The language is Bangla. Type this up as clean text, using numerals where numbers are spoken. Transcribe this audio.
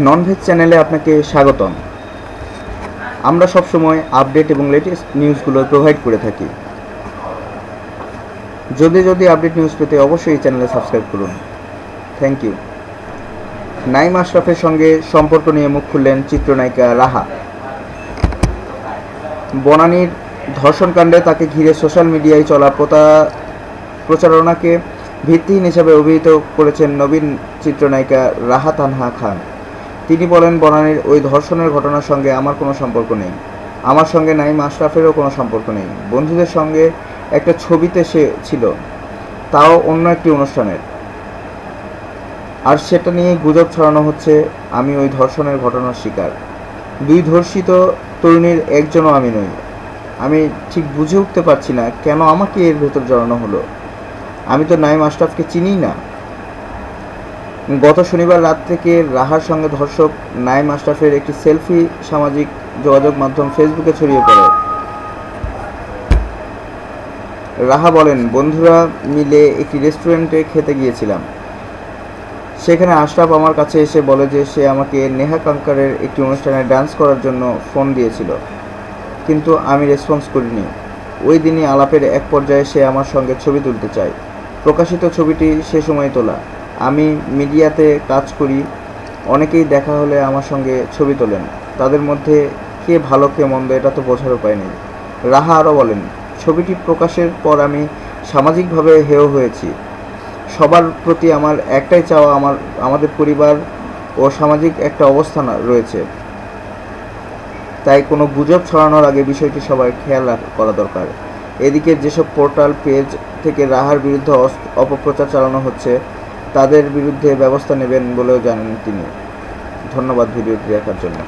ননভেজ চ্যানেলে আপনাকে স্বাগতম। আমরা সবসময় আপডেট এবং লেটেস্ট নিউজগুলো প্রোভাইড করে থাকি। যদি আপডেট নিউজ পেতে অবশ্যই এই চ্যানেলে সাবস্ক্রাইব করুন। Thank you. নাঈম আশরাফের সঙ্গে সম্পর্ক নিয়ে মুখ খুললেন চিত্রনায়িকা রাহা। বনানীর ধর্ষণকাণ্ডে তাকে ঘিরে সোশ্যাল মিডিয়ায় চলা প্রচারণাকে ভিত্তিহীন হিসেবে অভিহিত করেছেন নবীন চিত্রনায়িকা রাহা তানহা খান। তিনি বলেন, বনানীর ওই ধর্ষণের ঘটনার সঙ্গে আমার কোনো সম্পর্ক নেই। আমার সঙ্গে নাঈম আশরাফেরও কোনো সম্পর্ক নেই। বন্ধুদের সঙ্গে একটা ছবিতে সে ছিল, তাও অন্য একটি অনুষ্ঠানের। আর সেটা নিয়ে গুজব ছড়ানো হচ্ছে আমি ওই ধর্ষণের ঘটনার শিকার। দুই ধর্ষিত তরুণীর একজনও আমি নই। আমি ঠিক বুঝে উঠতে পারছি না কেন আমাকে এর ভেতর জড়ানো হলো। আমি তো নাঈম আশরাফকে চিনিই না। গত শনিবার রাত থেকে রাহার সঙ্গে ধর্ষক নাঈম আশরাফের একটি সেলফি সামাজিক যোগাযোগ মাধ্যম ফেসবুকে ছড়িয়ে পড়ে। রাহা বলেন, বন্ধুরা মিলে একটি রেস্টুরেন্টে খেতে গিয়েছিলাম। সেখানে আশরাফ আমার কাছে এসে বলে যে সে আমাকে নেহা কাঙ্কারের একটি অনুষ্ঠানে ডান্স করার জন্য ফোন দিয়েছিল, কিন্তু আমি রেসপন্স করিনি। ওই দিনই আলাপের এক পর্যায়ে সে আমার সঙ্গে ছবি তুলতে চায়। প্রকাশিত ছবিটি সে সময় তোলা। আমি মিডিয়াতে কাজ করি, অনেকেই দেখা হলে আমার সঙ্গে ছবি তোলেন। তাদের মধ্যে কে ভালো কে মন্দ এটা তো বোঝার উপায় নেই। রাহা আরও বলেন, ছবিটি প্রকাশের পর আমি সামাজিকভাবে হেয় হয়েছি। সবার প্রতি আমার একটাই চাওয়া, আমাদের পরিবার ও সামাজিক একটা অবস্থান রয়েছে। তাই কোনো গুজব ছড়ানোর আগে বিষয়টি সবার খেয়াল করা দরকার। এদিকে যেসব পোর্টাল পেজ থেকে রাহার বিরুদ্ধে অপপ্রচার চালানো হচ্ছে তাদের বিরুদ্ধে ব্যবস্থা নেবেন বলেও জানান তিনি। ধন্যবাদ ভিডিওটি দেখার জন্য।